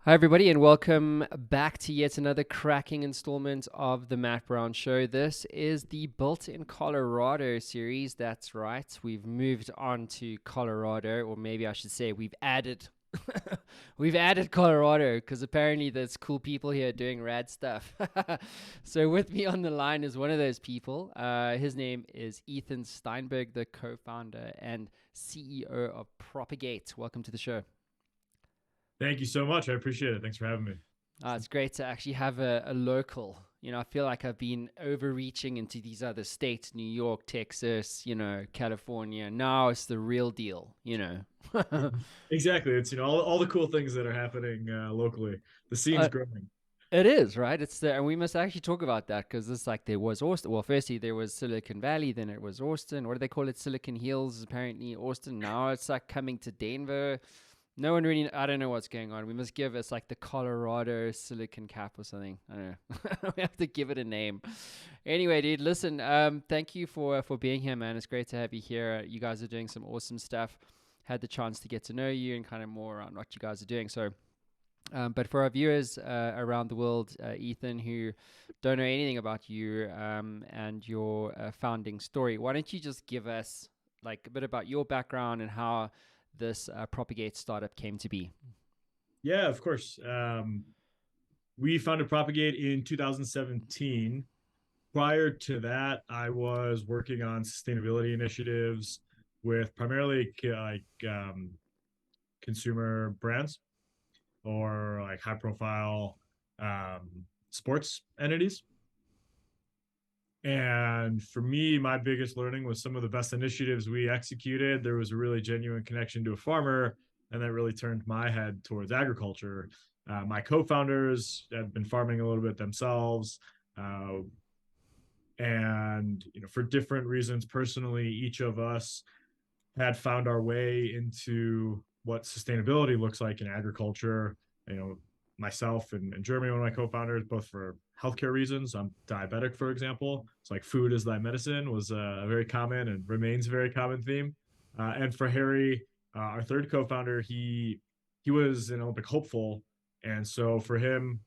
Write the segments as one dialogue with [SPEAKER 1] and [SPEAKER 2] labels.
[SPEAKER 1] Hi, everybody, and welcome back to yet another cracking installment of the Matt Brown Show. This is the Built in Colorado series. That's right. We've moved on to Colorado, or maybe I should say we've added. We've added Colorado because apparently there's cool people here doing rad stuff. So with me on the line is one of those people. His name is Ethan Steinberg, the co-founder and CEO of Propagate. Welcome to the show.
[SPEAKER 2] Thank you so much. I appreciate it. Thanks for having me.
[SPEAKER 1] It's great to actually have a local. I feel like I've been overreaching into these other states, New York, Texas, California. Now it's the real deal.
[SPEAKER 2] Exactly. It's all the cool things that are happening locally. The scene's
[SPEAKER 1] uh,
[SPEAKER 2] growing.
[SPEAKER 1] it is, right? It's there. And we must actually talk about that because it's like there was Austin. Well, firstly, there was Silicon Valley, then it was Austin. What do they call it? Silicon Hills, apparently, Austin. Now it's like coming to Denver. No one really, I don't know what's going on. We must give us like the Colorado Silicon Cap or something. I don't know. We have to give it a name. Anyway, dude, listen, thank you for being here, man. It's great to have you here. You guys are doing some awesome stuff. Had the chance to get to know you and kind of more around what you guys are doing. But for our viewers around the world, Ethan, who don't know anything about you and your founding story, why don't you just give us like a bit about your background and how this Propagate startup came to be?
[SPEAKER 2] Yeah, of course. We founded Propagate in 2017. Prior to that, I was working on sustainability initiatives with primarily consumer brands or like high profile sports entities. And for me, my biggest learning was some of the best initiatives we executed. There was a really genuine connection to a farmer, and that really turned my head towards agriculture. My co-founders had been farming a little bit themselves, uh, and for different reasons, personally, each of us had found our way into what sustainability looks like in agriculture. You know, myself and Jeremy, one of my co-founders, both for healthcare reasons. I'm diabetic, for example. It's like food is thy medicine was a very common and remains a very common theme. And for Harry, our third co-founder, he was an Olympic hopeful, and so for him,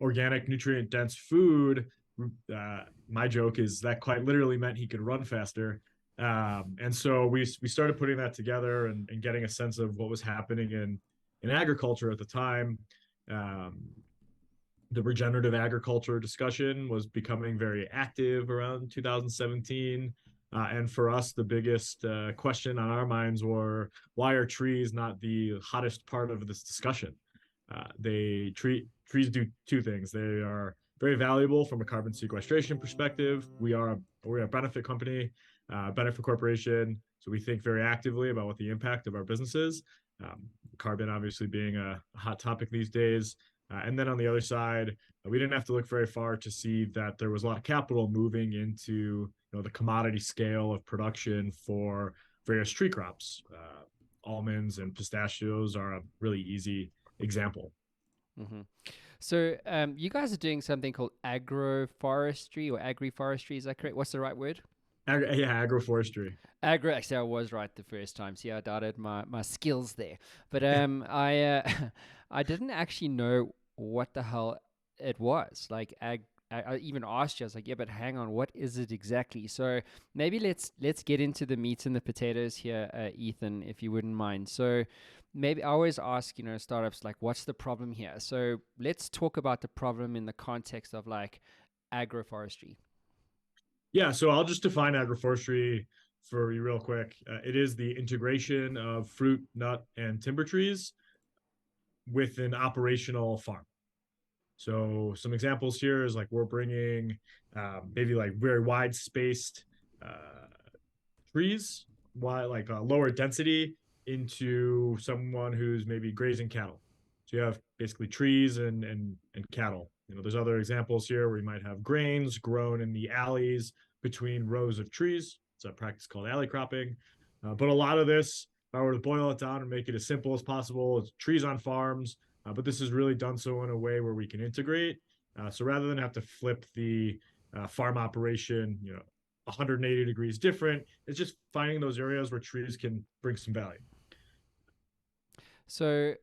[SPEAKER 2] organic, nutrient dense food. My joke is that quite literally meant he could run faster, and so we started putting that together and getting a sense of what was happening in agriculture at the time. Um, the regenerative agriculture discussion was becoming very active around 2017. And for us, the biggest question on our minds were, why are trees not the hottest part of this discussion? Trees do two things. They are very valuable from a carbon sequestration perspective. We're a benefit company, benefit corporation, so we think very actively about what the impact of our business is. Carbon obviously being a hot topic these days. And then on the other side, we didn't have to look very far to see that there was a lot of capital moving into the commodity scale of production for various tree crops. Almonds and pistachios are a really easy example.
[SPEAKER 1] hmm So, you guys are doing something called agroforestry or agri-forestry. Is that correct? What's the right word?
[SPEAKER 2] Yeah, agroforestry.
[SPEAKER 1] Agro. Actually, I was right the first time. See, I doubted my skills there. But I didn't actually know what the hell it was. Like I even asked you. I was like, yeah, but hang on, what is it exactly? So maybe let's get into the meat and the potatoes here, Ethan, if you wouldn't mind. So maybe I always ask, startups like, what's the problem here? So let's talk about the problem in the context of like agroforestry.
[SPEAKER 2] Yeah, so I'll just define agroforestry for you real quick. It is the integration of fruit, nut, and timber trees with an operational farm. So some examples here is like we're bringing maybe like very wide spaced uh, trees, wide, like lower density into someone who's maybe grazing cattle. So you have basically trees and cattle. There's other examples here where you might have grains grown in the alleys between rows of trees. It's a practice called alley cropping. But a lot of this, if I were to boil it down and make it as simple as possible, it's trees on farms. But this is really done so in a way where we can integrate. So rather than have to flip the farm operation, 180 degrees different, it's just finding those areas where trees can bring some value.
[SPEAKER 1] So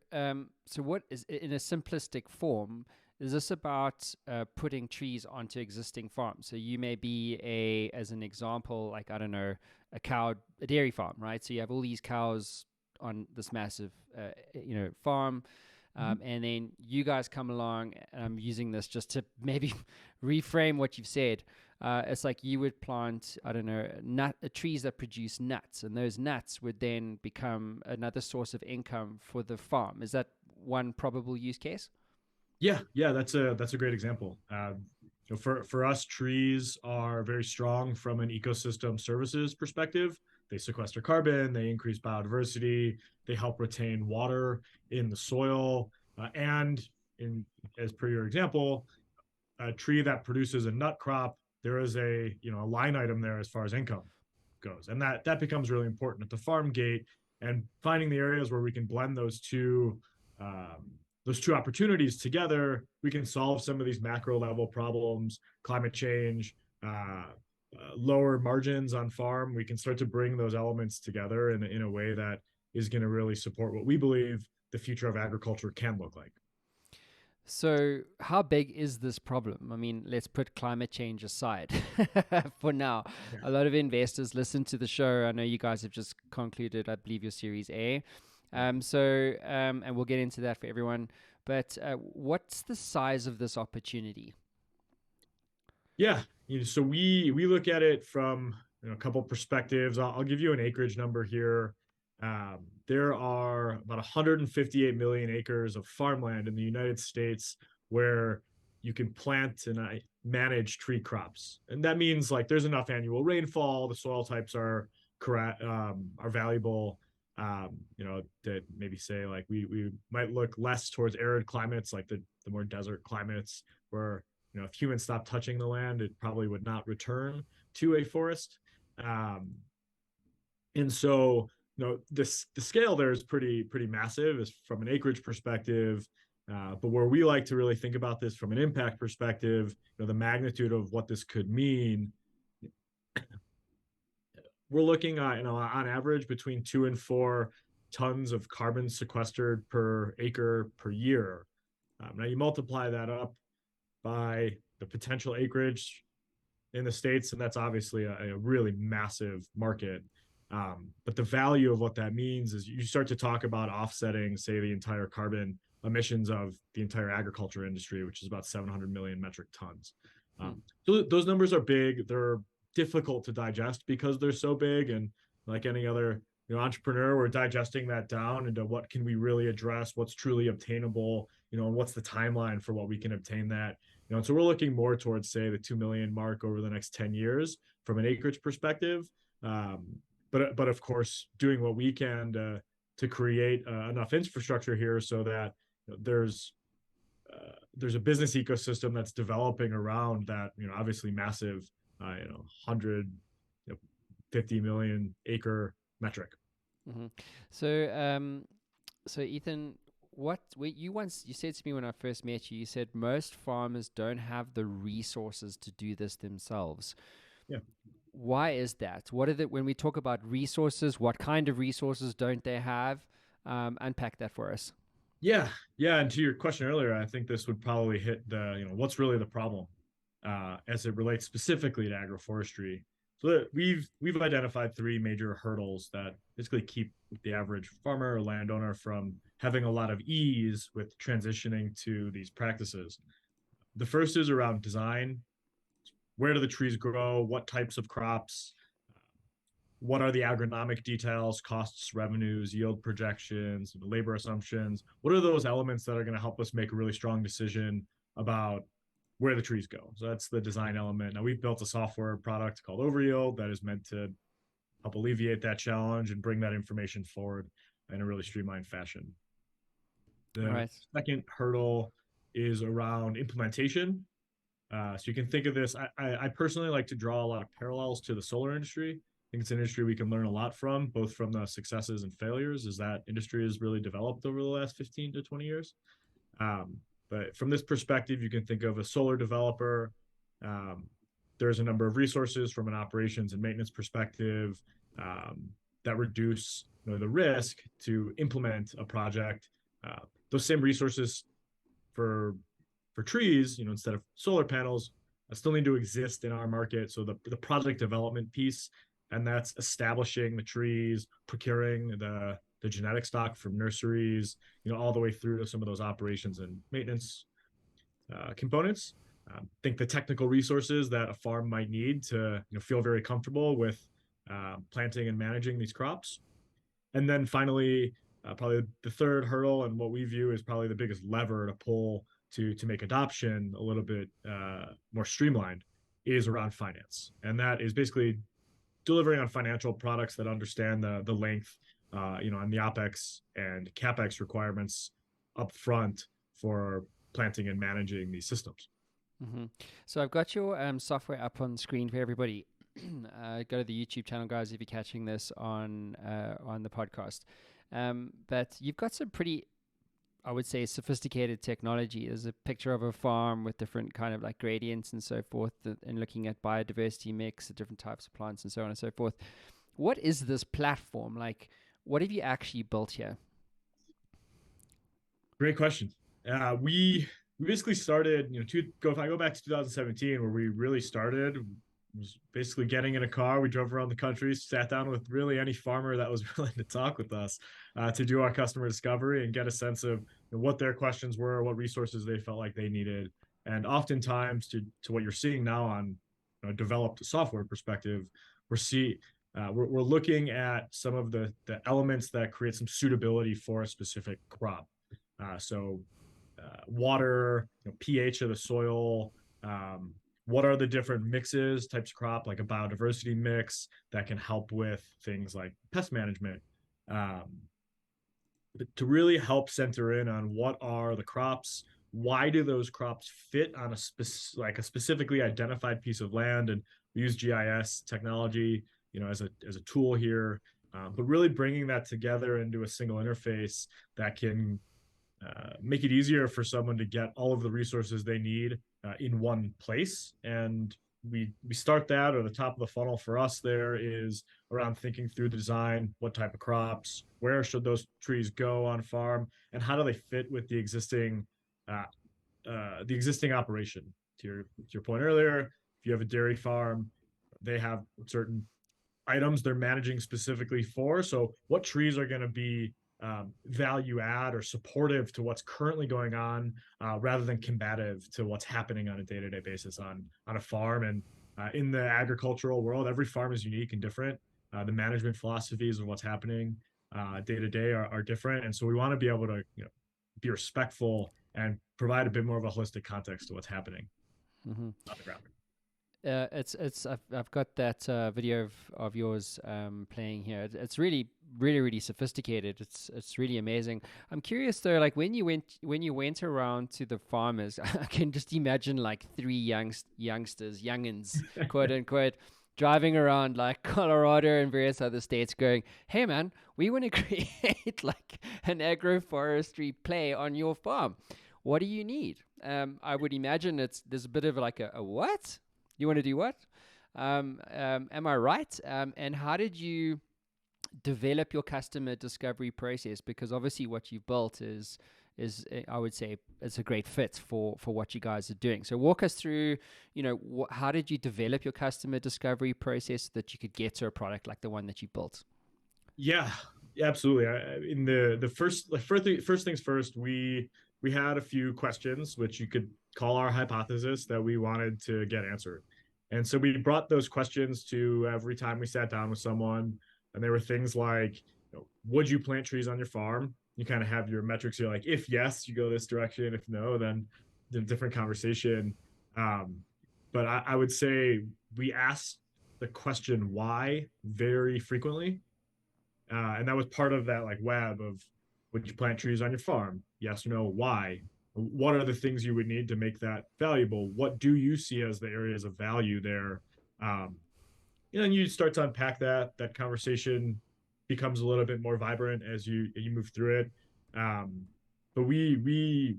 [SPEAKER 1] what is in a simplistic form? Is this about putting trees onto existing farms? So you may be as an example, like I don't know, a dairy farm, right? So you have all these cows on this massive, farm,
[SPEAKER 2] Mhm.
[SPEAKER 1] and then you guys come along. And I'm using this just to maybe reframe what you've said. It's like you would plant, I don't know, trees that produce nuts, and those nuts would then become another source of income for the farm. Is that one probable use case?
[SPEAKER 2] Yeah, that's a great example. For us, trees are very strong from an ecosystem services perspective. They sequester carbon, they increase biodiversity, they help retain water in the soil, and in as per your example, a tree that produces a nut crop, there is a line item there as far as income goes, and that becomes really important at the farm gate, and finding the areas where we can blend those two opportunities together. We can solve some of these macro level problems, climate change, lower margins on farm. We can start to bring those elements together in a way that is going to really support what we believe the future of agriculture can look like.
[SPEAKER 1] So, how big is this problem? I mean, let's put climate change aside for now.
[SPEAKER 2] Yeah.
[SPEAKER 1] A lot of investors listen to the show. I know you guys have just concluded, I believe, your Series A. And we'll get into that for everyone. But what's the size of this opportunity?
[SPEAKER 2] Yeah, so we look at it from a couple perspectives. I'll give you an acreage number here. There are about 158 million acres of farmland in the United States where you can plant and manage tree crops, and that means like there's enough annual rainfall, the soil types are correct, are valuable. That maybe say like we might look less towards arid climates, like the more desert climates where if humans stopped touching the land, it probably would not return to a forest. Um, and so, the scale there is pretty massive, is from an acreage perspective. But where we like to really think about this from an impact perspective, the magnitude of what this could mean, we're looking at, on average between 2 and 4 tons of carbon sequestered per acre per year. Now you multiply that up by the potential acreage in the States, and that's obviously a really massive market. But the value of what that means is you start to talk about offsetting, say, the entire carbon emissions of the entire agriculture industry, which is about 700 million metric tons.
[SPEAKER 1] Hmm.
[SPEAKER 2] So those numbers are big. They're difficult to digest because they're so big, and like any other entrepreneur, we're digesting that down into what can we really address, what's truly obtainable, and what's the timeline for what we can obtain that. And so we're looking more towards, say, the 2 million mark over the next 10 years from an acreage perspective. But of course, doing what we can to create enough infrastructure here so that there's a business ecosystem that's developing around that, obviously massive, 150 million acre metric.
[SPEAKER 1] Mm-hmm. So, so Ethan, you said to me when I first met you, you said most farmers don't have the resources to do this themselves.
[SPEAKER 2] Yeah.
[SPEAKER 1] Why is that? What are when we talk about resources, what kind of resources don't they have? Unpack that for us.
[SPEAKER 2] Yeah. And to your question earlier, I think this would probably hit what's really the problem as it relates specifically to agroforestry. So we've identified 3 major hurdles that basically keep the average farmer or landowner from having a lot of ease with transitioning to these practices. The first is around design. Where do the trees grow? What types of crops? What are the agronomic details, costs, revenues, yield projections, labor assumptions? What are those elements that are going to help us make a really strong decision about where the trees go? So that's the design element. Now we've built a software product called Overyield that is meant to help alleviate that challenge and bring that information forward in a really streamlined fashion. The
[SPEAKER 1] Right.
[SPEAKER 2] second hurdle is around implementation. So you can think of this. I personally like to draw a lot of parallels to the solar industry. I think it's an industry we can learn a lot from, both from the successes and failures, as that industry has really developed over the last 15 to 20 years. But from this perspective, you can think of a solar developer. Um, there's a number of resources from an operations and maintenance perspective. that reduce the risk to implement a project. Those same resources for trees, instead of solar panels, still need to exist in our market. So the project development piece, and that's establishing the trees, procuring the genetic stock from nurseries, all the way through to some of those operations and maintenance components. I think the technical resources that a farm might need to feel very comfortable with planting and managing these crops. And then finally, probably the third hurdle, and what we view as probably the biggest lever to pull to make adoption a little bit more streamlined, is around finance. And that is basically delivering on financial products that understand the length, and the OpEx and CapEx requirements up front for planting and managing these systems.
[SPEAKER 1] Mm-hmm. So I've got your software up on screen for everybody. Go to the YouTube channel, guys, if you're catching this on the podcast. But you've got some pretty, I would say, sophisticated technology. There's a picture of a farm with different kind of like gradients and so forth, and looking at biodiversity mix, the different types of plants and so on and so forth. What is this platform? Like, what have you actually built here?
[SPEAKER 2] Great question. We basically started, if I go back to 2017, where we really started, was basically getting in a car. We drove around the country, sat down with really any farmer that was willing to talk with us to do our customer discovery and get a sense of what their questions were, what resources they felt like they needed. And oftentimes, to what you're seeing now on developed software perspective, we're looking at some of the elements that create some suitability for a specific crop. So water, pH of the soil, what are the different mixes, types of crop, like a biodiversity mix that can help with things like pest management, to really help center in on what are the crops, why do those crops fit on a specifically identified piece of land. And we use GIS technology, as a tool here, but really bringing that together into a single interface that can make it easier for someone to get all of the resources they need in one place. And we start that, or the top of the funnel for us there is around thinking through the design, what type of crops, where should those trees go on farm, and how do they fit with the existing operation. To your point earlier, if you have a dairy farm, they have certain items they're managing specifically for. So what trees are going to be value add or supportive to what's currently going on, rather than combative to what's happening on a day-to-day basis on a farm. And in the agricultural world, every farm is unique and different. The management philosophies of what's happening day to day are different. And so we want to be able to be respectful and provide a bit more of a holistic context to what's happening on the ground.
[SPEAKER 1] I've got that video of yours playing here. It's really sophisticated. It's really amazing. I'm curious though, like when you went around to the farmers, I can just imagine like three youngins, quote unquote, driving around like Colorado and various other states going, "Hey man, we want to create like an agroforestry play on your farm. What do you need?" I would imagine there's a bit of like a what? You want to do what? Am I right? And how did you develop your customer discovery process? Because obviously what you've built is I would say it's a great fit for what you guys are doing. So walk us through, how did you develop your customer discovery process so that you could get to a product like the one that you built?
[SPEAKER 2] Yeah, absolutely. In the first things first, we had a few questions which you could call our hypothesis that we wanted to get answered. And so we brought those questions to every time we sat down with someone. And there were things like, would you plant trees on your farm? You kind of have your metrics. You're like, if yes, you go this direction. If no, then a different conversation. But I would say we asked the question why very frequently. And that was part of that like web of, would you plant trees on your farm? Yes or no? Why? What are the things you would need to make that valuable? What do you see as the areas of value there? And you start to unpack that. That conversation becomes a little bit more vibrant as you move through it. But we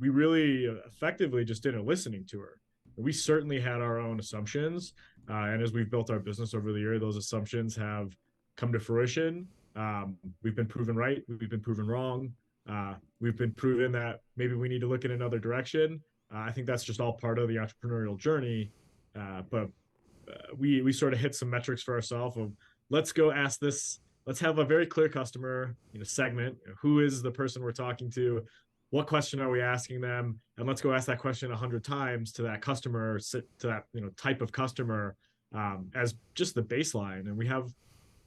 [SPEAKER 2] really effectively just did a listening tour. We certainly had our own assumptions, and as we've built our business over the year, those assumptions have come to fruition. We've been proven right. We've been proven wrong. We've been proven that maybe we need to look in another direction. I think that's just all part of the entrepreneurial journey. But we sort of hit some metrics for ourselves of let's go ask this. Let's have a very clear customer segment. Who is the person we're talking to? What question are we asking them? And let's go ask that question 100 times to that customer, to that type of customer, as just the baseline. And we have,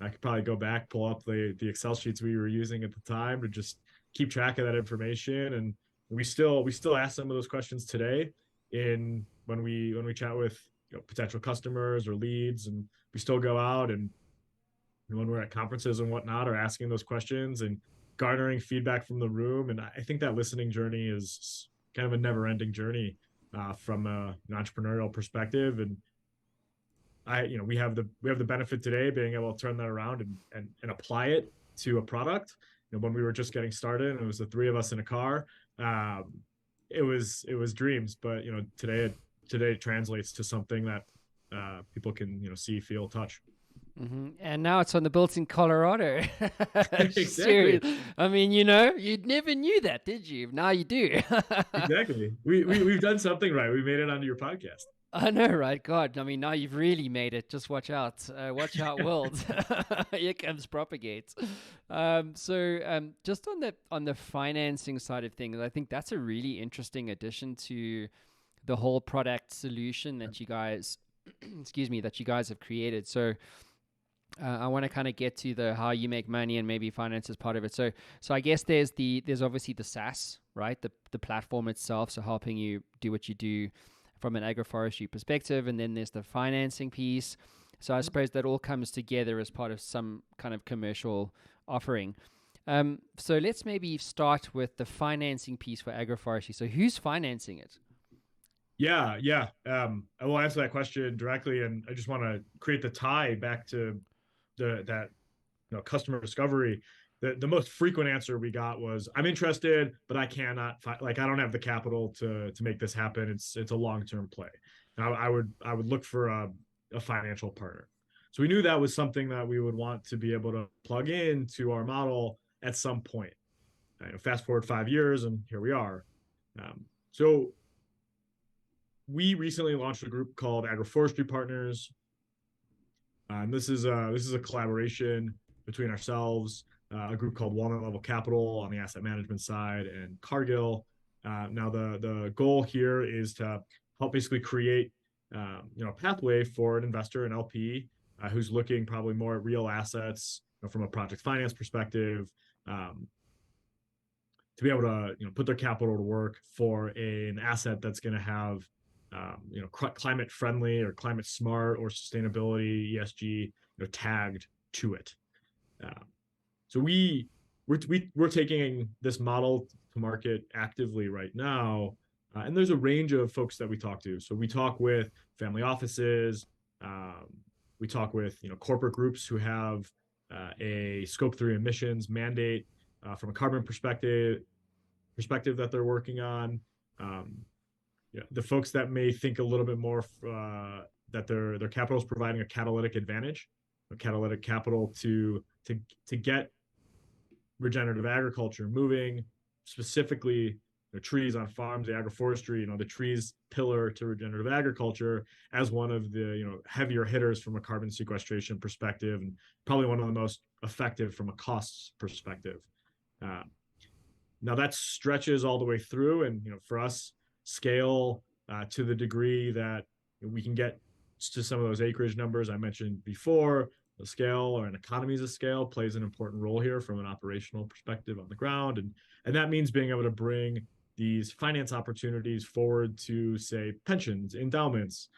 [SPEAKER 2] I could probably go back, pull up the Excel sheets we were using at the time to just keep track of that information. And we still ask some of those questions today in when we chat with potential customers or leads, and we still go out and when we're at conferences and whatnot are asking those questions and garnering feedback from the room. And I think that listening journey is kind of a never-ending journey from an entrepreneurial perspective. And we have the benefit today being able to turn that around and apply it to a product. When we were just getting started and it was the three of us in a car, it was dreams, but today it translates to something that people can see, feel, touch.
[SPEAKER 1] And now it's on the built in Colorado.
[SPEAKER 2] Exactly.
[SPEAKER 1] I mean, you never knew that, did you? Now you do.
[SPEAKER 2] Exactly. We've done something right. We made it onto your podcast.
[SPEAKER 1] I know, right? God, I mean, now you've really made it. Just watch out. Watch out, world. Here comes Propagate. Just on the financing side of things, I think that's a really interesting addition to the whole product solution that you guys, that you guys have created. So I want to kind of get to the how you make money and maybe finance is part of it. So I guess there's obviously the SaaS, right? The platform itself, so helping you do what you do from an agroforestry perspective, and then there's the financing piece. So I suppose that all comes together as part of some kind of commercial offering. So let's maybe start with the financing piece for agroforestry. So who's financing it?
[SPEAKER 2] Yeah. I will answer that question directly, and I just want to create the tie back to that customer discovery. The most frequent answer we got was, I'm interested, but I cannot I don't have the capital to make this happen. It's a long-term play. Now I would look for a financial partner. So we knew that was something that we would want to be able to plug into our model at some point. Fast forward 5 years and here we are. So we recently launched a group called Agroforestry Partners. And this is a collaboration between ourselves, a group called Walnut Level Capital on the asset management side, and Cargill. Now the goal here is to help basically create a pathway for an investor, an LP, who's looking probably more at real assets from a project finance perspective, to be able to put their capital to work for an asset that's going to have climate friendly or climate smart or sustainability ESG tagged to it. So we're taking this model to market actively right now, and there's a range of folks that we talk to. So we talk with family offices, we talk with corporate groups who have a Scope 3 emissions mandate from a carbon perspective that they're working on. The folks that may think a little bit more that their capital is providing a catalytic advantage, a catalytic capital to get regenerative agriculture moving, specifically trees on farms, the agroforestry, the trees pillar to regenerative agriculture as one of the heavier hitters from a carbon sequestration perspective, and probably one of the most effective from a costs perspective. Now that stretches all the way through, and for us, scale to the degree that we can get to some of those acreage numbers I mentioned before. The scale or an economies of scale plays an important role here from an operational perspective on the ground, and that means being able to bring these finance opportunities forward to, say, pensions, endowments,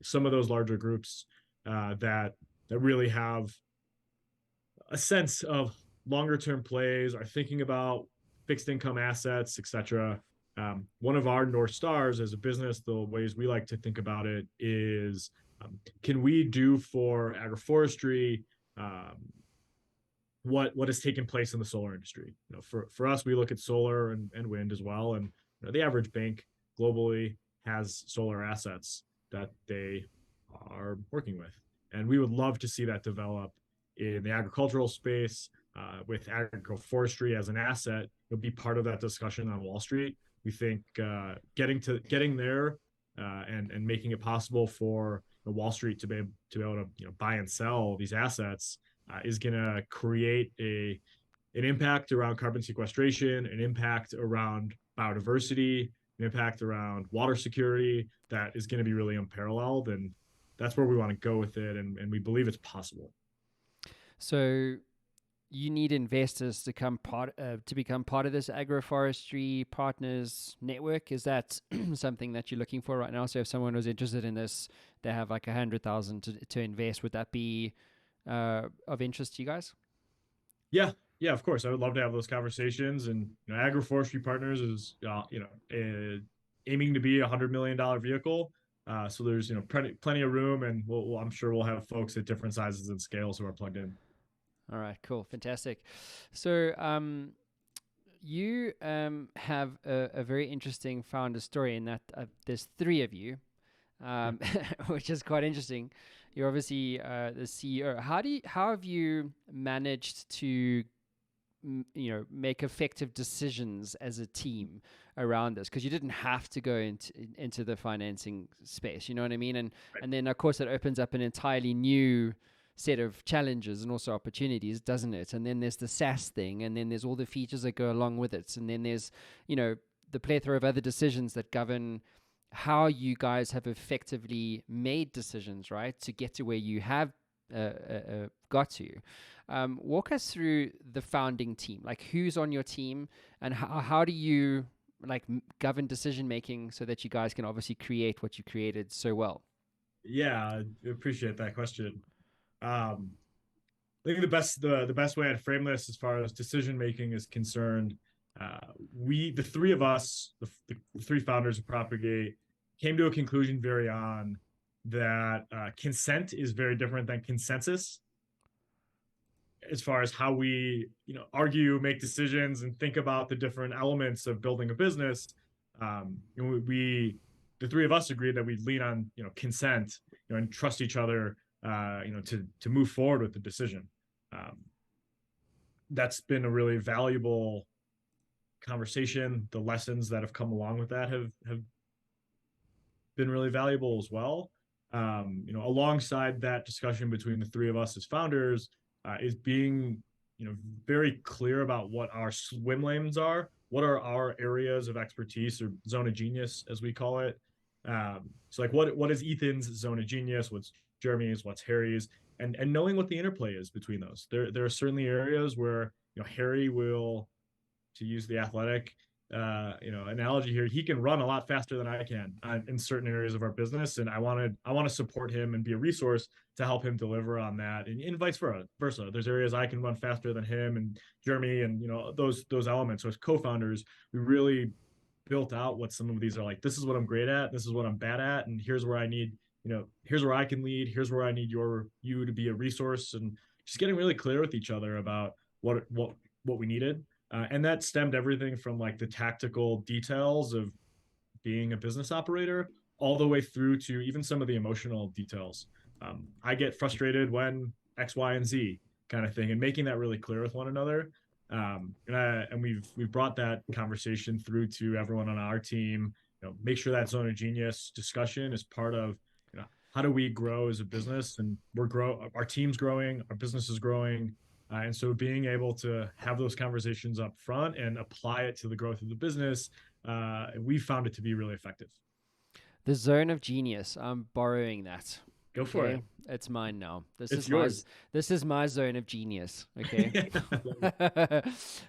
[SPEAKER 2] some of those larger groups that really have a sense of longer term plays, are thinking about fixed income assets, etc. One of our North Stars as a business, the ways we like to think about it is, can we do for agroforestry what has taken place in the solar industry? For us, we look at solar and wind as well, and the average bank globally has solar assets that they are working with, and we would love to see that develop in the agricultural space. with agroforestry as an asset, it'll be part of that discussion on Wall Street. We think getting there and making it possible for Wall Street to be able to buy and sell these assets is going to create an impact around carbon sequestration, an impact around biodiversity, an impact around water security that is going to be really unparalleled. And that's where we want to go with it. And we believe it's possible.
[SPEAKER 1] So you need investors to become part of this agroforestry partners network. Is that something that you're looking for right now? So if someone was interested in this, they have like 100,000 to invest. Would that be of interest to you guys?
[SPEAKER 2] Yeah, yeah, of course. I would love to have those conversations. And Agroforestry Partners is aiming to be $100 million vehicle. So there's plenty of room, and I'm sure we'll have folks at different sizes and scales who are plugged in.
[SPEAKER 1] All right, cool, fantastic. So you have a very interesting founder story in that there's three of you, which is quite interesting. You're obviously the CEO. How have you managed to make effective decisions as a team around this? Because you didn't have to go into the financing space, you know what I mean? And then of course it opens up an entirely new set of challenges and also opportunities, doesn't it? And then there's the SaaS thing, and then there's all the features that go along with it, and then there's the plethora of other decisions that govern how you guys have effectively made decisions, right, to get to where you have got to. Walk us through the founding team, like who's on your team, and how do you govern decision making so that you guys can obviously create what you created so well?
[SPEAKER 2] Yeah, I appreciate that question. I think the best way I'd frame this as far as decision making is concerned, the three of us, the three founders of Propagate, came to a conclusion very on that consent is very different than consensus as far as how we argue, make decisions, and think about the different elements of building a business. The three of us agreed that we'd lean on consent, and trust each other to move forward with the decision. That's been a really valuable conversation. The lessons that have come along with that have been really valuable as well. Alongside that discussion between the three of us as founders, is being very clear about what our swim lanes are, what are our areas of expertise, or zone of genius as we call it. So what is Ethan's zone of genius, what's Jeremy's, what's Harry's, and knowing what the interplay is between those. There are certainly areas where Harry will, to use the athletic analogy here, he can run a lot faster than I can in certain areas of our business, and I want to support him and be a resource to help him deliver on that, and vice versa. There's areas I can run faster than him and Jeremy, and those elements. So as co-founders, we really built out what some of these are like. This is what I'm great at, this is what I'm bad at, and here's where I need here's where I can lead, here's where I need you to be a resource, and just getting really clear with each other about what we needed. And that stemmed everything from the tactical details of being a business operator all the way through to even some of the emotional details. I get frustrated when X, Y, and Z kind of thing, and making that really clear with one another. And we've brought that conversation through to everyone on our team. Make sure that zone of genius discussion is part of how do we grow as a business, and our team's growing, our business is growing. And so being able to have those conversations up front and apply it to the growth of the business, we found it to be really effective.
[SPEAKER 1] The zone of genius. I'm borrowing that.
[SPEAKER 2] Go for it.
[SPEAKER 1] It's mine now.
[SPEAKER 2] It's yours.
[SPEAKER 1] This is my zone of genius. Okay.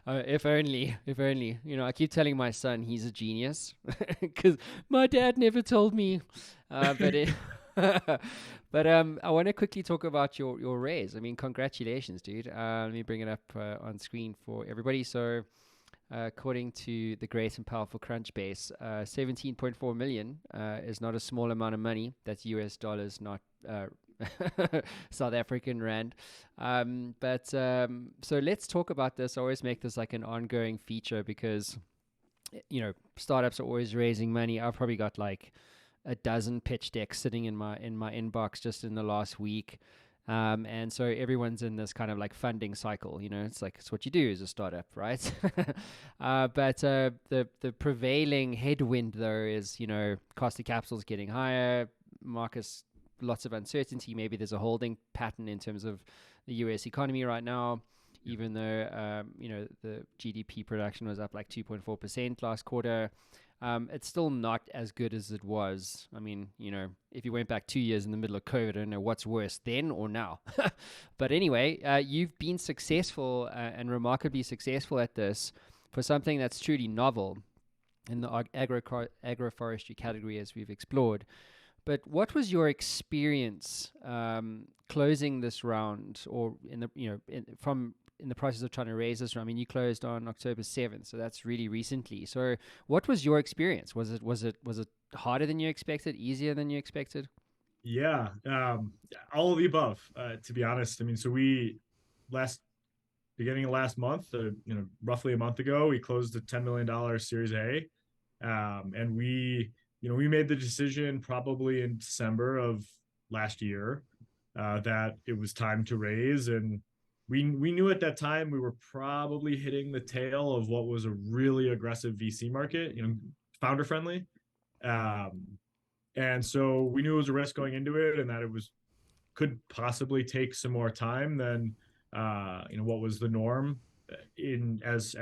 [SPEAKER 1] If only. I keep telling my son he's a genius because my dad never told me. But I want to quickly talk about your raise. I mean, congratulations, dude. Let me bring it up on screen for everybody. So, according to the great and powerful Crunchbase, 17.4 million is not a small amount of money. That's US dollars, not South African rand. So let's talk about this. I always make this like an ongoing feature because, startups are always raising money. I've probably got like a dozen pitch decks sitting in my inbox just in the last week. And so everyone's in this kind of like funding cycle, it's like it's what you do as a startup, right? But the prevailing headwind though is, cost of capital is getting higher, markets, lots of uncertainty. Maybe there's a holding pattern in terms of the US economy right now, even though, the GDP production was up like 2.4% last quarter. It's still not as good as it was. I mean, if you went back 2 years in the middle of COVID, I don't know what's worse, then or now. But anyway, you've been successful and remarkably successful at this for something that's truly novel in the agroforestry category, as we've explored. But what was your experience closing this round, or in the process of trying to raise this round? I mean, you closed on October 7th, so that's really recently. So, what was your experience? Was it harder than you expected? Easier than you expected?
[SPEAKER 2] Yeah, all of the above. To be honest, I mean, so we last beginning of last month, roughly a month ago, we closed a $10 million Series A, and we made the decision probably in December of last year that it was time to raise, and we knew at that time we were probably hitting the tail of what was a really aggressive VC market, founder friendly, and so we knew it was a risk going into it, and that it could possibly take some more time than what was the norm in as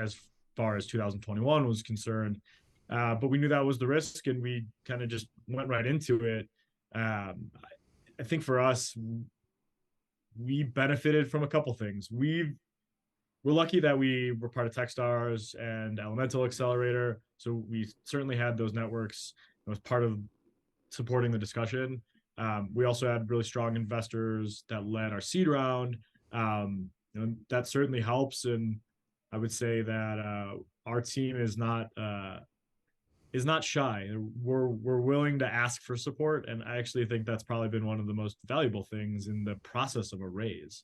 [SPEAKER 2] far as 2021 was concerned. But we knew that was the risk, and we kind of just went right into it. I think for us, we benefited from a couple things. We're lucky that we were part of Techstars and Elemental Accelerator, so we certainly had those networks as part of supporting the discussion. We also had really strong investors that led our seed round. That certainly helps, and I would say that our team is not shy. We're willing to ask for support, and I actually think that's probably been one of the most valuable things in the process of a raise.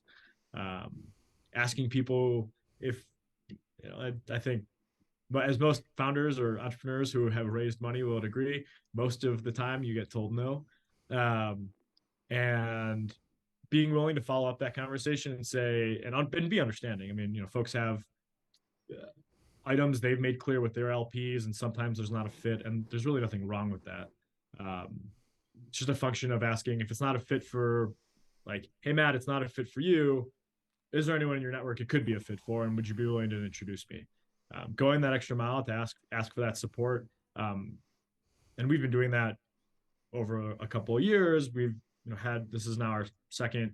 [SPEAKER 2] Asking people if I think, but as most founders or entrepreneurs who have raised money will agree, most of the time you get told no, and being willing to follow up that conversation and say and be understanding. I mean, folks have items they've made clear with their LPs, and sometimes there's not a fit, and there's really nothing wrong with that. It's just a function of asking if it's not a fit for, like, hey Matt, it's not a fit for you. Is there anyone in your network it could be a fit for, and would you be willing to introduce me? Going that extra mile to ask for that support, and we've been doing that over a couple of years. We've had, this is now our second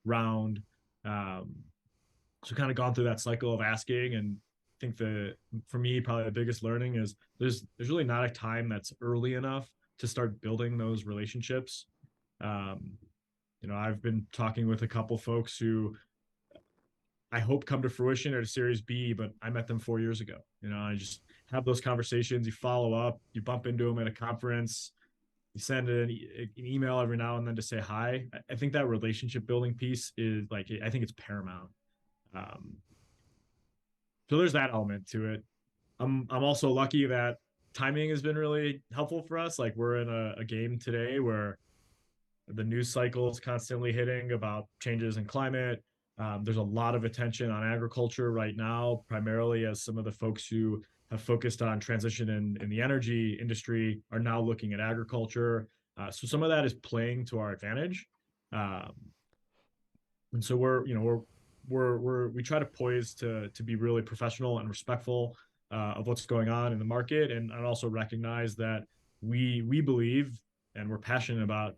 [SPEAKER 2] round, so kind of gone through that cycle of asking. And I think for me, probably the biggest learning is there's really not a time that's early enough to start building those relationships. I've been talking with a couple folks who I hope come to fruition at a Series B, but I met them 4 years ago. I just have those conversations. You follow up, you bump into them at a conference, you send an email every now and then to say hi. I think that relationship building piece is I think it's paramount. So there's that element to it. I'm also lucky that timing has been really helpful for us. Like, we're in a game today where the news cycle is constantly hitting about changes in climate. There's a lot of attention on agriculture right now, primarily as some of the folks who have focused on transition in the energy industry are now looking at agriculture. So some of that is playing to our advantage. And so we try to poise to be really professional and respectful of what's going on in the market, and also recognize that we believe and we're passionate about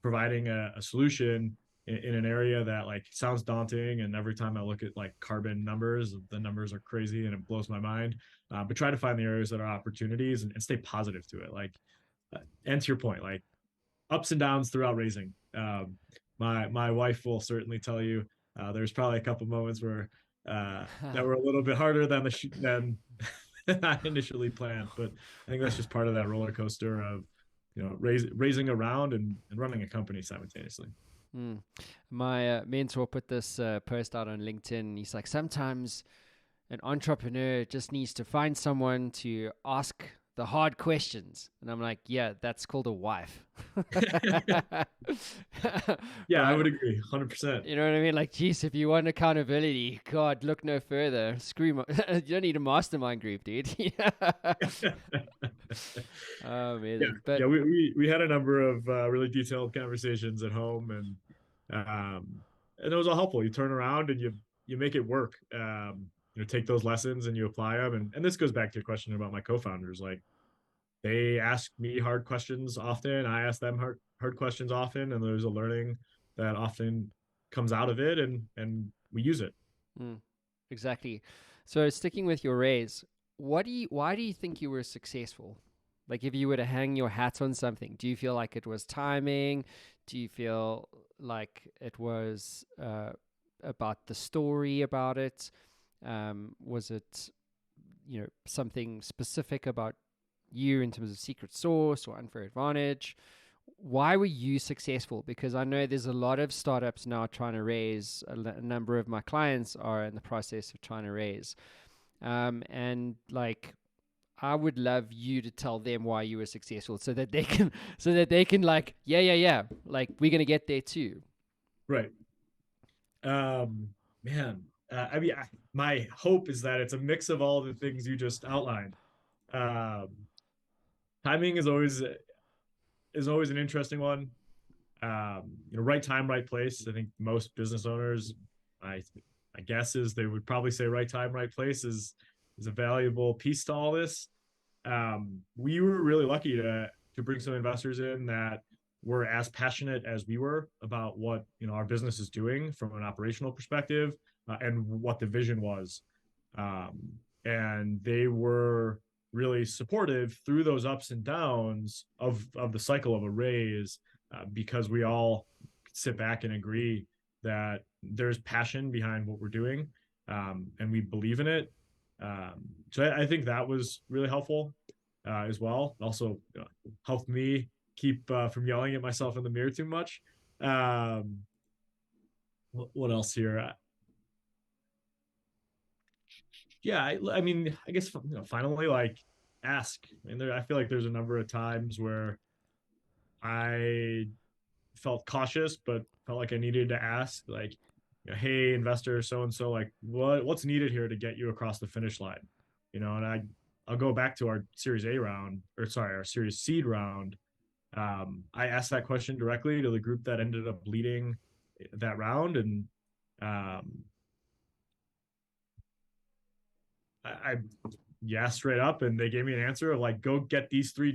[SPEAKER 2] providing a solution in an area that sounds daunting. And every time I look at carbon numbers, the numbers are crazy and it blows my mind. But try to find the areas that are opportunities, and stay positive to it. And to your point, ups and downs throughout raising. My wife will certainly tell you there's probably a couple moments where that were a little bit harder than than I initially planned. But I think that's just part of that roller coaster of raising a round and running a company simultaneously.
[SPEAKER 1] My mentor put this post out on LinkedIn. He's like, sometimes an entrepreneur just needs to find someone to ask the hard questions. And I'm like, yeah, that's called a wife.
[SPEAKER 2] Yeah, I
[SPEAKER 1] Right?
[SPEAKER 2] would agree 100%.
[SPEAKER 1] You know what I mean? Like, geez, if you want accountability, God, look no further. You don't need a mastermind group, dude. Oh,
[SPEAKER 2] Yeah,
[SPEAKER 1] amazing.
[SPEAKER 2] yeah,
[SPEAKER 1] But
[SPEAKER 2] we had a number of really detailed conversations at home, and it was all helpful. You turn around and you make it work. Take those lessons and you apply them. And this goes back to your question about my co-founders. Like, they ask me hard questions often. I ask them hard questions often, and there's a learning that often comes out of it, and we use it.
[SPEAKER 1] mm, exactly. So sticking with your raise, why do you think you were successful? Like, if you were to hang your hat on something, do you feel like it was timing? Do you feel like it was about the story about it? Was it, something specific about you in terms of secret sauce or unfair advantage? Why were you successful? Because I know there's a lot of startups now trying to raise. A number of my clients are in the process of trying to raise. And like, I would love you to tell them why you were successful, so that they can like, yeah, like, we're gonna get there too.
[SPEAKER 2] Right. Man, I mean, my hope is that it's a mix of all the things you just outlined. Um, Timing is always an interesting one. Right time, right place. I think most business owners, I I guess, is they would probably say right time, right place is a valuable piece to all this. We were really lucky to bring some investors in that were as passionate as we were about what our business is doing from an operational perspective, and what the vision was. And they were really supportive through those ups and downs of the cycle of a raise, because we all sit back and agree that there's passion behind what we're doing, and we believe in it. So I think that was really helpful, as well. Also, helped me keep from yelling at myself in the mirror too much. Um, what else here? Yeah, I mean, I guess, finally, like, ask. And I feel like there's a number of times where I felt cautious, but felt like I needed to ask, like, hey, investor, so and so, like, what's needed here to get you across the finish line? And I'll go back to our Series A round, or sorry, our Series Seed round. I asked that question directly to the group that ended up leading that round, and um, I yeah, straight up, and they gave me an answer of, like, go get these three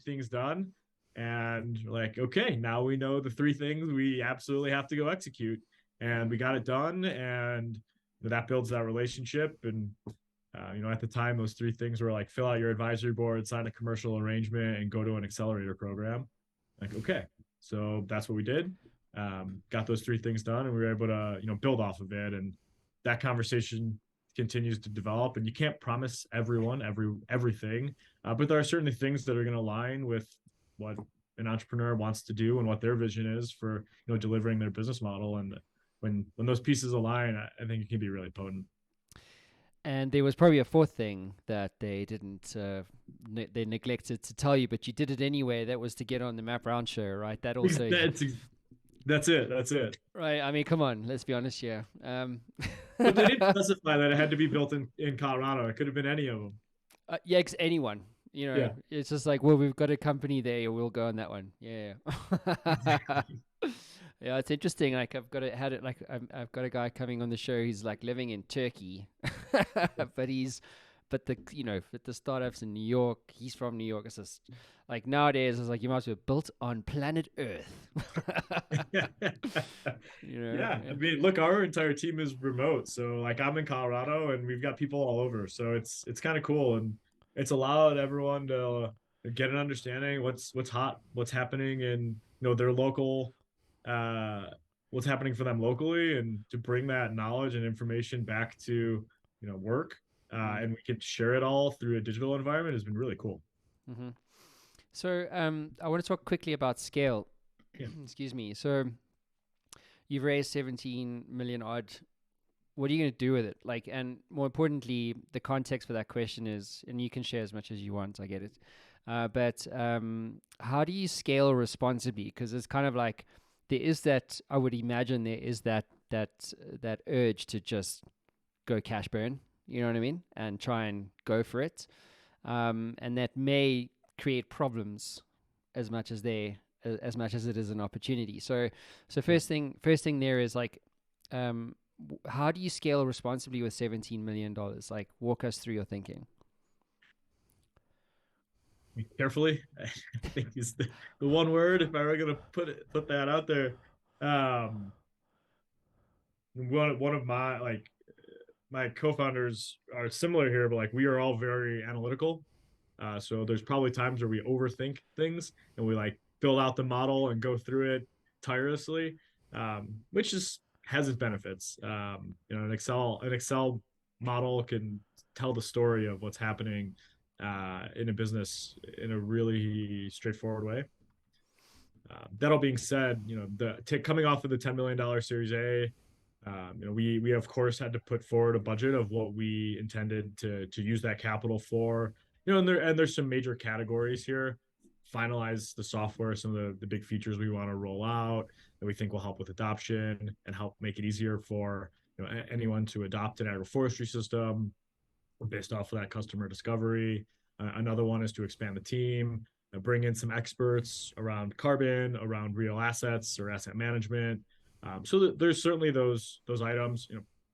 [SPEAKER 2] things done. And, like, okay, now we know the three things we absolutely have to go execute, and we got it done. And that builds that relationship. And at the time, those three things were, like, fill out your advisory board, sign a commercial arrangement, and go to an accelerator program. Like, okay, so that's what we did. Got those three things done, and we were able to build off of it. And that conversation continues to develop. And you can't promise everyone everything, but there are certainly things that are going to align with what an entrepreneur wants to do and what their vision is for delivering their business model. And when those pieces align, I think it can be really potent.
[SPEAKER 1] And there was probably a fourth thing that they didn't, they neglected to tell you, but you did it anyway. That was to get on the Map Round show, right? That also,
[SPEAKER 2] That's it. That's it.
[SPEAKER 1] right? I mean, come on, let's be honest here.
[SPEAKER 2] But they didn't specify that it had to be built in Colorado. It could have been any of them.
[SPEAKER 1] Yeah, anyone.
[SPEAKER 2] Yeah.
[SPEAKER 1] It's just like, well, we've got a company there, we'll go on that one. Yeah.
[SPEAKER 2] Exactly.
[SPEAKER 1] Yeah, it's interesting. Like, I've got a guy coming on the show. He's like living in Turkey, but the startups in New York. He's from New York. It's just like, nowadays, it's like, you might as well built on planet Earth.
[SPEAKER 2] Yeah. I mean, look, our entire team is remote. So, like, I'm in Colorado, and we've got people all over. So it's kind of cool, and it's allowed everyone to get an understanding what's hot, what's happening in their local, uh, what's happening for them locally, and to bring that knowledge and information back to work, and we can share it all through a digital environment has been really cool.
[SPEAKER 1] Mm-hmm. So, I want to talk quickly about scale.
[SPEAKER 2] Yeah.
[SPEAKER 1] Excuse me. So, you've raised 17 million odd what are you going to do with it? Like, and more importantly, the context for that question is, and you can share as much as you want, I get it. But how do you scale responsibly? Because it's kind of like there is that. I would imagine there is that urge to just go cash burn. You know what I mean? And try and go for it. And that may create problems as much as as much as it is an opportunity. So first thing there is like, how do you scale responsibly with $17 million? Like, walk us through your thinking.
[SPEAKER 2] Carefully, I think is the one word. If I were gonna put that out there, um, one of my my co-founders are similar here, but like we are all very analytical. So there's probably times where we overthink things and we like build out the model and go through it tirelessly, which is has its benefits. An Excel model can tell the story of what's happening in a business in a really straightforward way. That all being said, coming off of the $10 million Series A, we of course had to put forward a budget of what we intended to use that capital for. There's some major categories here. Finalize the software, some of the big features we want to roll out that we think will help with adoption and help make it easier for anyone to adopt an agroforestry system based off of that customer discovery. Another one is to expand the team, bring in some experts around carbon, around real assets or asset management. There's certainly those items.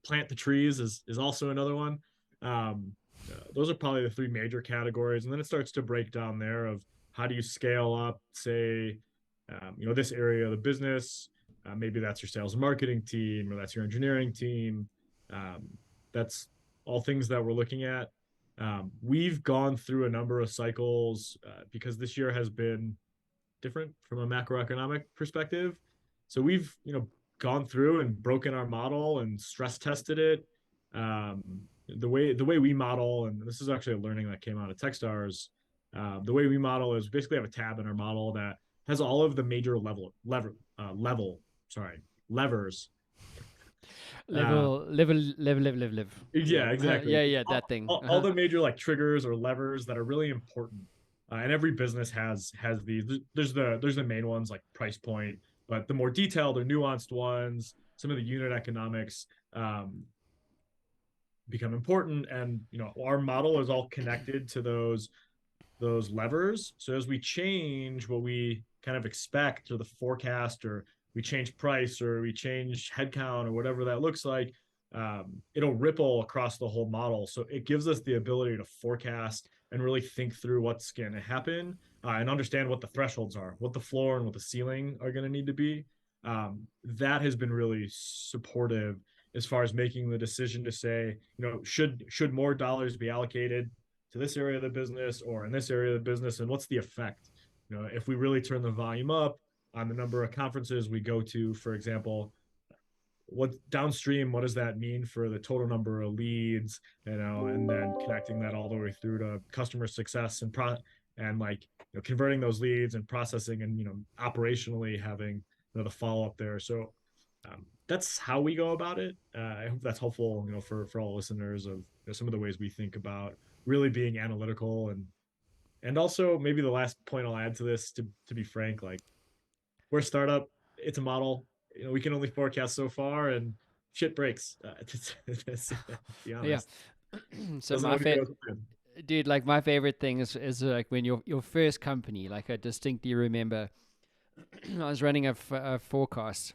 [SPEAKER 2] Plant the trees is also another one. Those are probably the three major categories, and then it starts to break down there of how do you scale up, say, this area of the business. Maybe that's your sales and marketing team, or that's your engineering team. That's all things that we're looking at. We've gone through a number of cycles because this year has been different from a macroeconomic perspective. So we've gone through and broken our model and stress tested it. The way we model, and this is actually a learning that came out of Techstars. The way we model is basically have a tab in our model that has all of the major levers.
[SPEAKER 1] Live.
[SPEAKER 2] Yeah, exactly.
[SPEAKER 1] Yeah, that thing.
[SPEAKER 2] All the major like triggers or levers that are really important. And every business has these. There's the main ones like price point, but the more detailed or nuanced ones, some of the unit economics become important. And our model is all connected to those levers. So as we change what we kind of expect or the forecast, or we change price, or we change headcount, or whatever that looks like, it'll ripple across the whole model. So it gives us the ability to forecast and really think through what's going to happen and understand what the thresholds are, what the floor and what the ceiling are going to need to be. That has been really supportive as far as making the decision to say, should more dollars be allocated to this area of the business or in this area of the business, and what's the effect? If we really turn the volume up on the number of conferences we go to, for example, what downstream, what does that mean for the total number of leads, and then connecting that all the way through to customer success and converting those leads and processing and operationally having the follow up there. So that's how we go about it. I hope that's helpful, for all listeners of some of the ways we think about really being analytical. And also maybe the last point I'll add to this, to be frank, like we're a startup, it's a model, we can only forecast so far, and shit breaks. To be honest.
[SPEAKER 1] Yeah. So dude, like my favorite thing is like when your first company, like I distinctly remember I was running a forecast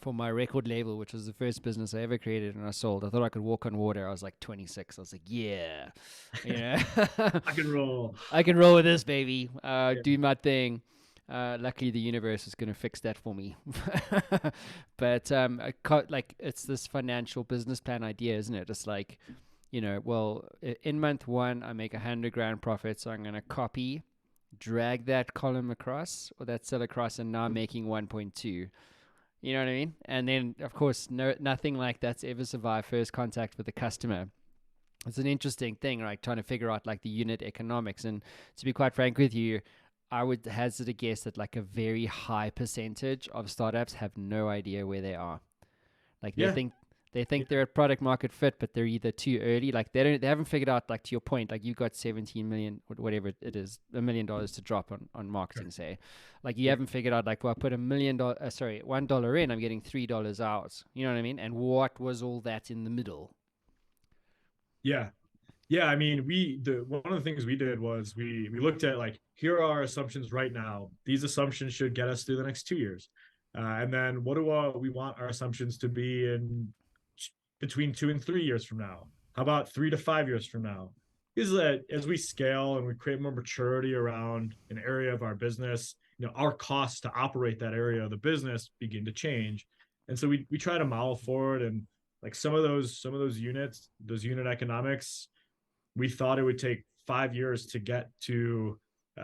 [SPEAKER 1] for my record label, which was the first business I ever created and I sold. I thought I could walk on water. I was like 26. I was like, yeah,
[SPEAKER 2] I can roll.
[SPEAKER 1] I can roll with this, baby. Do my thing. Luckily, the universe is going to fix that for me. But it's this financial business plan idea, isn't it? It's like, in month one, I make $100,000 profit, so I'm going to drag that column across or that cell across, and now I'm making 1.2. You know what I mean? And then, of course, nothing like that's ever survived first contact with the customer. It's an interesting thing, right? Trying to figure out like the unit economics. And to be quite frank with you, I would hazard a guess that like a very high percentage of startups have no idea where they are. Like They think
[SPEAKER 2] Yeah.
[SPEAKER 1] they're at product market fit, but they're either too early. Like they haven't figured out, like to your point, like you got 17 million, whatever it is, $1 million to drop on marketing, say. Like you
[SPEAKER 2] Yeah.
[SPEAKER 1] haven't figured out, like, well, I put $1 in, I'm getting $3 out. You know what I mean? And what was all that in the middle?
[SPEAKER 2] Yeah. Yeah, I mean, one of the things we did was we looked at like, here are our assumptions right now. These assumptions should get us through the next 2 years, and then what do we want our assumptions to be in between 2 and 3 years from now? How about 3 to 5 years from now? Is that as we scale and we create more maturity around an area of our business, our costs to operate that area of the business begin to change, and so we try to model forward and like some of those units, those unit economics we thought it would take 5 years to get to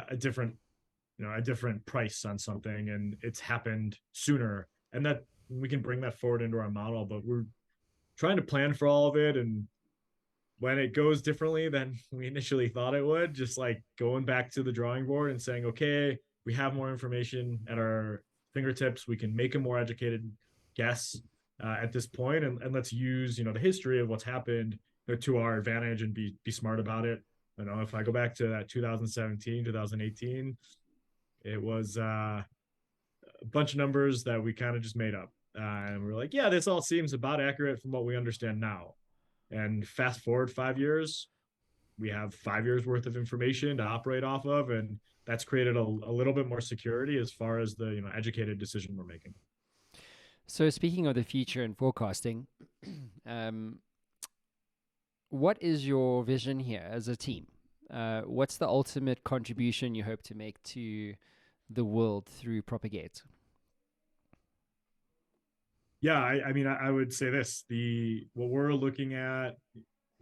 [SPEAKER 2] a different price on something, and it's happened sooner. And that we can bring that forward into our model, but we're trying to plan for all of it. And when it goes differently than we initially thought it would, just like going back to the drawing board and saying, okay, we have more information at our fingertips. We can make a more educated guess at this point, and let's use the history of what's happened to our advantage and be smart about it. If I go back to that 2017, 2018, it was a bunch of numbers that we kind of just made up, and we're like, yeah, this all seems about accurate from what we understand now. And fast forward 5 years, we have 5 years worth of information to operate off of, and that's created a little bit more security as far as the educated decision we're making.
[SPEAKER 1] So speaking of the future and forecasting, um, what is your vision here as a team? What's the ultimate contribution you hope to make to the world through Propagate?
[SPEAKER 2] Yeah, I mean, I would say this: the what we're looking at.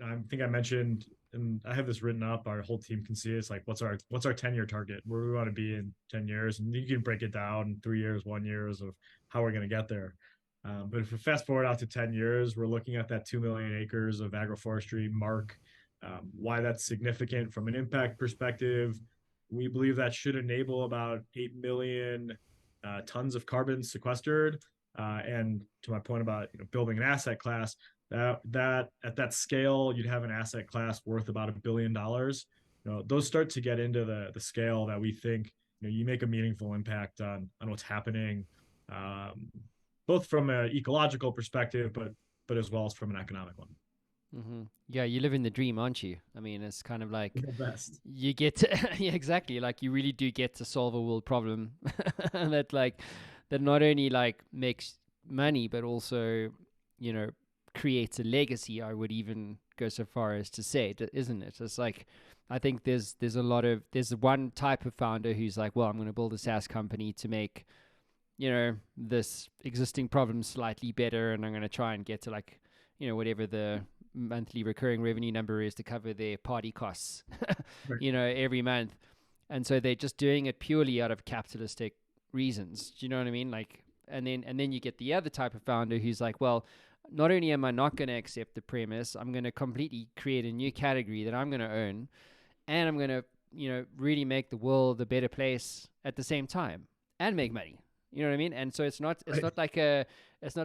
[SPEAKER 2] I think I mentioned, and I have this written up. Our whole team can see it. It's like, what's our 10-year target? Where we want to be in 10 years, and you can break it down 3 years, 1 years of how we're going to get there. But if we fast forward out to 10 years, we're looking at that 2 million acres of agroforestry mark. Why that's significant from an impact perspective, we believe that should enable about 8 million tons of carbon sequestered. And to my point about building an asset class, that at that scale, you'd have an asset class worth about $1 billion. Those start to get into the scale that we think you make a meaningful impact on what's happening, both from an ecological perspective, but as well as from an economic one.
[SPEAKER 1] Yeah, you live in the dream, aren't you? I mean, it's kind of like
[SPEAKER 2] The best.
[SPEAKER 1] you get to, yeah, exactly. Like you really do get to solve a world problem that like that not only like makes money, but also you know creates a legacy. I would even go so far as to say, isn't it? It's like I think there's one type of founder who's like, well, I'm going to build a SaaS company to make this existing problem slightly better, and I'm going to try and get to like whatever the monthly recurring revenue number is to cover their party costs
[SPEAKER 2] Right.
[SPEAKER 1] every month. And so they're just doing it purely out of capitalistic reasons. Do you know what I mean? Like, and then you get the other type of founder who's like, well, not only am I not going to accept the premise, I'm going to completely create a new category that I'm going to own, and I'm going to really make the world a better place at the same time and make money. You know what I mean? And so it's not
[SPEAKER 2] Right.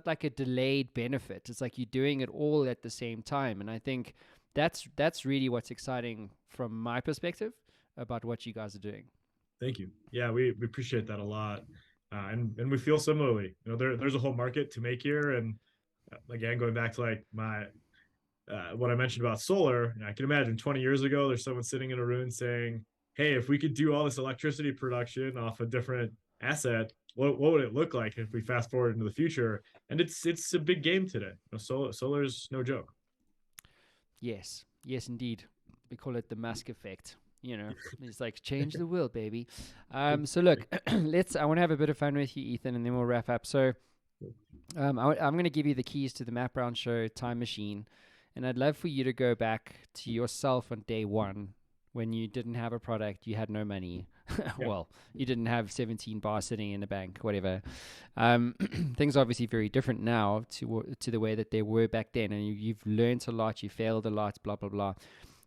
[SPEAKER 1] like a delayed benefit. It's like you're doing it all at the same time. And I think that's really what's exciting from my perspective about what you guys are doing.
[SPEAKER 2] Thank you. Yeah, we appreciate that a lot, and we feel similarly. There's a whole market to make here, and again, going back to like my what I mentioned about solar, I can imagine 20 years ago, there's someone sitting in a room saying, "Hey, if we could do all this electricity production off a different asset, what would it look like if we fast forward into the future?" And it's a big game today. Solar's no joke.
[SPEAKER 1] Yes, indeed. We call it the mask effect. It's like change the world, baby. So look, I want to have a bit of fun with you, Ethan, and then we'll wrap up. So I'm going to give you the keys to the Map Round Show time machine, and I'd love for you to go back to yourself on day one when you didn't have a product, you had no money.
[SPEAKER 2] Yeah.
[SPEAKER 1] Well, you didn't have 17 bars sitting in a bank, whatever. Things are obviously very different now to the way that they were back then, and you've learned a lot, you failed a lot, blah blah blah.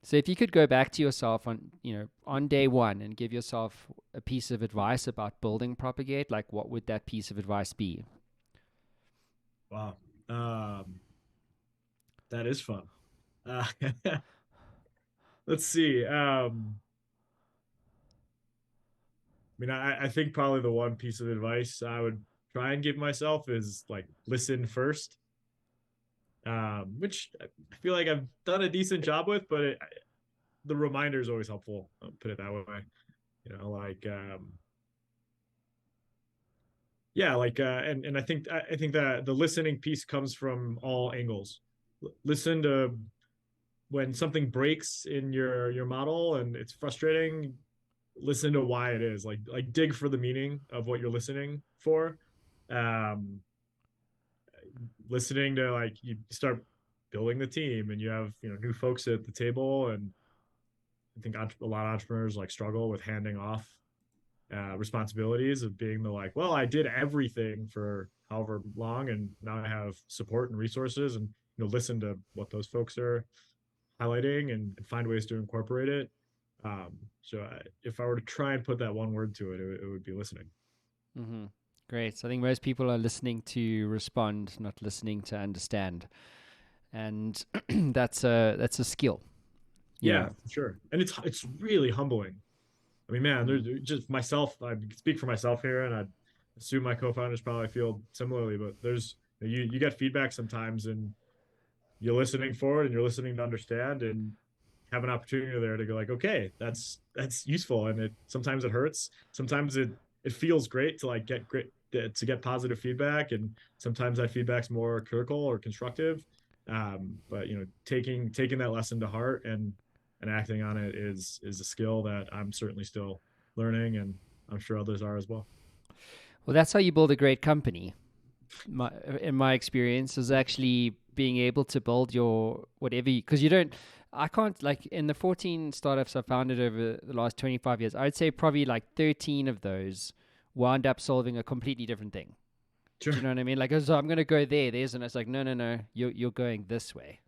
[SPEAKER 1] So if you could go back to yourself on day one and give yourself a piece of advice about building Propagate, like what would that piece of advice be?
[SPEAKER 2] Wow. That is fun. Uh, let's see. I mean, I think probably the one piece of advice I would try and give myself is like listen first, which I feel like I've done a decent job with, but the reminder is always helpful. I'll put it that way. You know, like yeah, like and I think that the listening piece comes from all angles. Listen to when something breaks in your model and it's frustrating, listen to why it is. Like dig for the meaning of what you're listening for. Um, listening to like you start building the team and you have new folks at the table, and I think a lot of entrepreneurs like struggle with handing off responsibilities of being the like, well, I did everything for however long and now I have support and resources, and listen to what those folks are highlighting and find ways to incorporate it. So if I were to try and put that one word to it would be listening.
[SPEAKER 1] Mm-hmm. Great. So I think most people are listening to respond, not listening to understand, and that's a skill. You
[SPEAKER 2] Yeah,
[SPEAKER 1] know.
[SPEAKER 2] for sure. And it's really humbling. I mean, man,
[SPEAKER 1] Mm.
[SPEAKER 2] there's just myself. I speak for myself here, and I assume my co-founders probably feel similarly. But there's you get feedback sometimes, and you're listening for it, and you're listening to understand, and have an opportunity there to go like, okay, that's useful, and it sometimes it hurts, sometimes it feels great to like get great to get positive feedback, and sometimes that feedback's more critical or constructive. But taking that lesson to heart and acting on it is a skill that I'm certainly still learning, and I'm sure others are as well.
[SPEAKER 1] Well, that's how you build a great company. In my experience, is actually being able to build your whatever, because you don't. I can't, like, in the 14 startups I founded over the last 25 years, I'd say probably like 13 of those wound up solving a completely different thing. Do you
[SPEAKER 2] Sure.
[SPEAKER 1] know what I mean? Like, so I'm going to go there. There's, and it's like, no, no, no, you're going this way.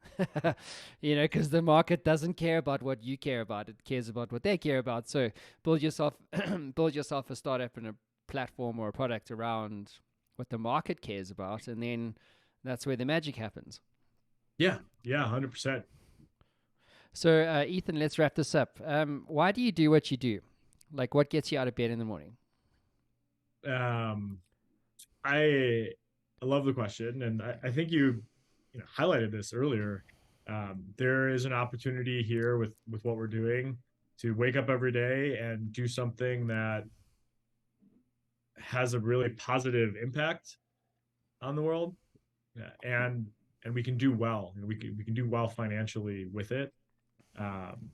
[SPEAKER 1] Because the market doesn't care about what you care about. It cares about what they care about. So build yourself, build yourself a startup and a platform or a product around what the market cares about, and then that's where the magic happens.
[SPEAKER 2] Yeah, 100%.
[SPEAKER 1] So, Ethan, let's wrap this up. Why do you do what you do? Like, what gets you out of bed in the morning?
[SPEAKER 2] um I I love the question, and I think you highlighted this earlier. There is an opportunity here with what we're doing to wake up every day and do something that has a really positive impact on the world. and and we can do well. We can do well financially with it. Um,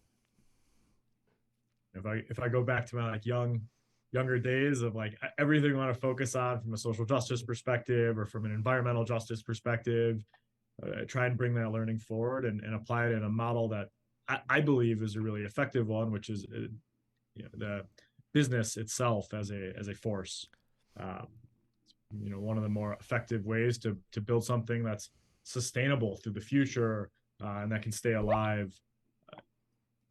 [SPEAKER 2] if I go back to my like younger days of like everything I want to focus on from a social justice perspective or from an environmental justice perspective, try and bring that learning forward and apply it in a model that I believe is a really effective one, which is the business itself as a force. Um, one of the more effective ways to build something that's sustainable through the future, and that can stay alive.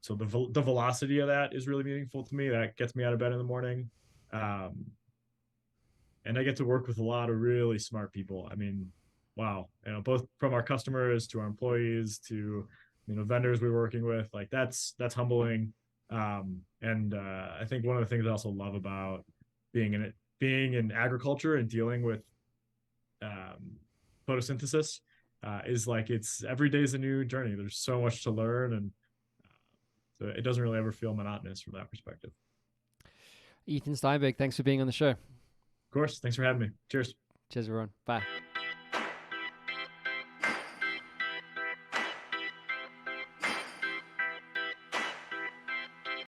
[SPEAKER 2] So the velocity of that is really meaningful to me. That gets me out of bed in the morning. Um, and I get to work with a lot of really smart people. I mean, wow, both from our customers to our employees to vendors we're working with. Like that's humbling. And I think one of the things I also love about being in agriculture and dealing with um, photosynthesis is like it's every day is a new journey. There's so much to learn, and so it doesn't really ever feel monotonous from that perspective.
[SPEAKER 1] Ethan Steinberg, thanks for being on the show.
[SPEAKER 2] Of course, thanks for having me. Cheers.
[SPEAKER 1] Cheers, everyone. Bye.